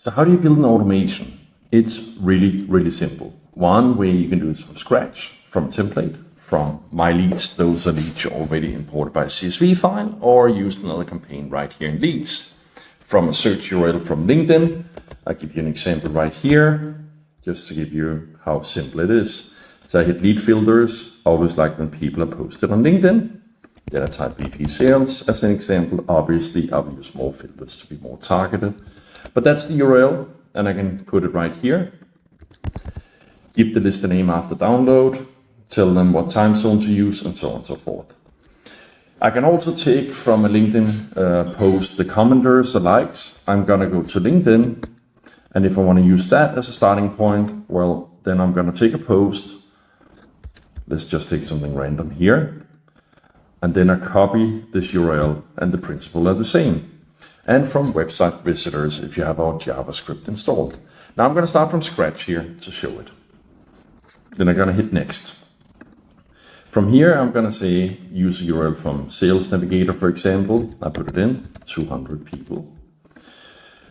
So how do you build an automation? It's really, really simple. One way you can do it from scratch, from a template, from my leads. Those are leads you already imported by a CSV file, or use another campaign right here in leads. From a search URL from LinkedIn, I'll give you an example right here, just to give you how simple it is. So I hit lead filters, always like when people are posted on LinkedIn. Then I type VP sales as an example. Obviously, I'll use more filters to be more targeted. But that's the URL, and I can put it right here. Give the list a name after download, tell them what time zone to use, and so on and so forth. I can also take from a LinkedIn post the commenters, the likes. I'm going to go to LinkedIn, and if I want to use that as a starting point, well, then I'm going to take a post. Let's just take something random here. And then I copy this URL, and the principle are the same. And from website visitors if you have our JavaScript installed. Now I'm going to start from scratch here to show it. Then I'm going to hit next. From here, I'm going to say use a URL from Sales Navigator, for example. I put it in, 200 people.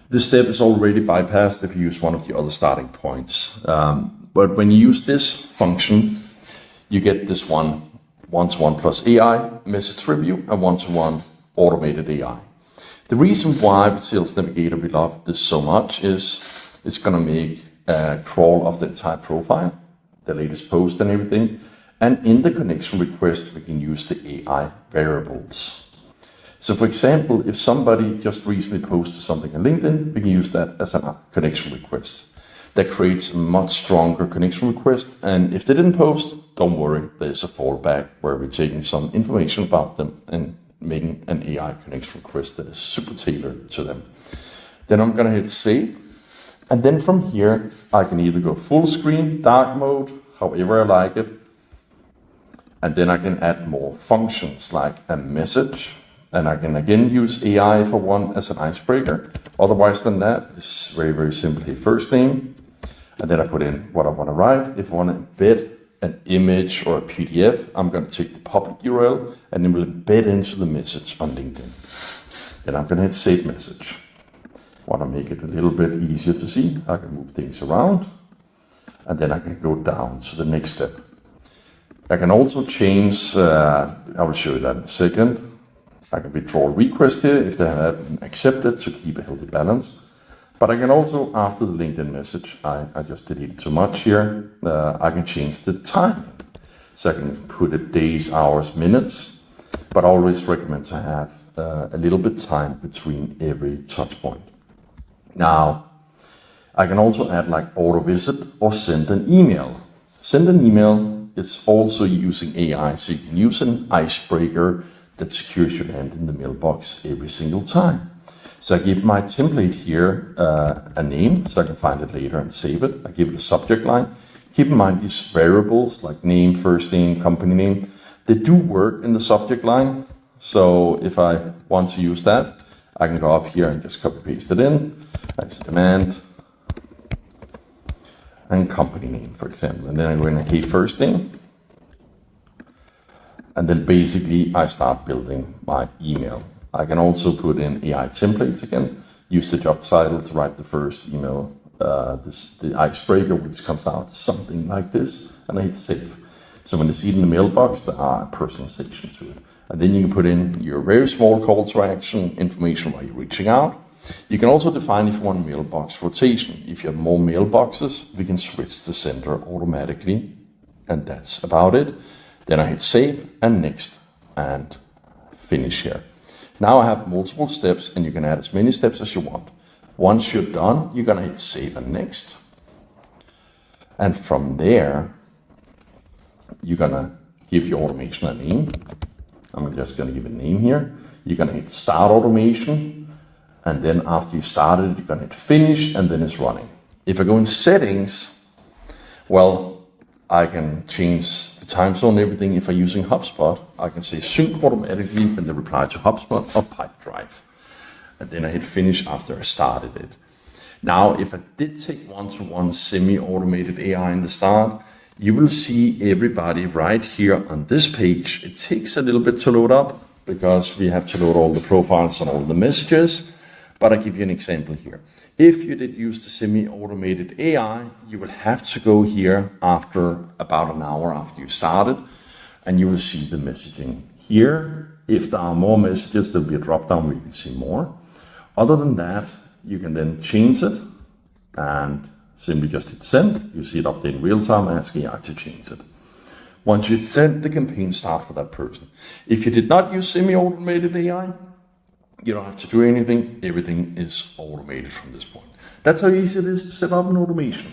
This step is already bypassed if you use one of the other starting points. But when you use this function, you get this one-to-one plus AI message review and one-to-one automated AI. The reason why with Sales Navigator we love this so much is it's going to make a crawl of the entire profile, the latest post and everything. And in the connection request, we can use the AI variables. So for example, if somebody just recently posted something on LinkedIn, we can use that as a connection request. That creates a much stronger connection request. And if they didn't post, don't worry, there's a fallback where we're taking some information about them and making an AI connection request that is super tailored to them. Then I'm going to hit save. And then from here, I can either go full screen, dark mode, however I like it. And then I can add more functions like a message. And I can again use AI for one as an icebreaker. Otherwise than that, it's very, very simply first name. And then I put in what I want to write. If I want to embed an image or a PDF, I'm going to take the public URL and then we'll embed into the message on LinkedIn. Then I'm going to hit save message. Want to make it a little bit easier to see. I can move things around and then I can go down to the next step. I can also change, I will show you that in a second. I can withdraw a request here if they have accepted to keep a healthy balance. But I can also, after the LinkedIn message, I just deleted too much here. I can change the time. So I can put it days, hours, minutes, but I always recommend to have a little bit time between every touch point. Now, I can also add like auto visit or send an email. Send an email is also using AI, so you can use an icebreaker that secures your land in the mailbox every single time. So I give my template here a name, so I can find it later and save it. I give it a subject line. Keep in mind these variables like name, first name, company name, they do work in the subject line. So if I want to use that, I can go up here and just copy paste it in. That's demand and company name, for example. And then I'm going to hit first name. And then basically I start building my email. I can also put in AI templates again, use the job title to write the first email, the icebreaker, which comes out something like this, and I hit save. So when they see it in the mailbox, there are personalization to it. And then you can put in your very small call to action information while you're reaching out. You can also define if you want mailbox rotation. If you have more mailboxes, we can switch the sender automatically, and that's about it. Then I hit save and next and finish here. Now I have multiple steps and you can add as many steps as you want. Once you're done, you're going to hit save and next. And from there, you're going to give your automation a name. I'm just going to give it a name here. You're going to hit start automation. And then after you started, you're going to hit finish and then it's running. If I go in settings, well, I can change the time zone and everything. If I'm using HubSpot, I can say sync automatically when they reply to HubSpot or Pipedrive. And then I hit finish after I started it. Now, if I did take one-to-one semi-automated AI in the start, you will see everybody right here on this page. It takes a little bit to load up because we have to load all the profiles and all the messages. But I give you an example here. If you did use the semi-automated AI, you will have to go here after about an hour after you started, and you will see the messaging here. If there are more messages, there'll be a drop down where you can see more. Other than that, you can then change it and simply just hit send. You see it update in real time, asking AI to change it. Once you hit send, the campaign starts for that person. If you did not use semi-automated AI, you don't have to do anything. Everything is automated from this point. That's how easy it is to set up an automation.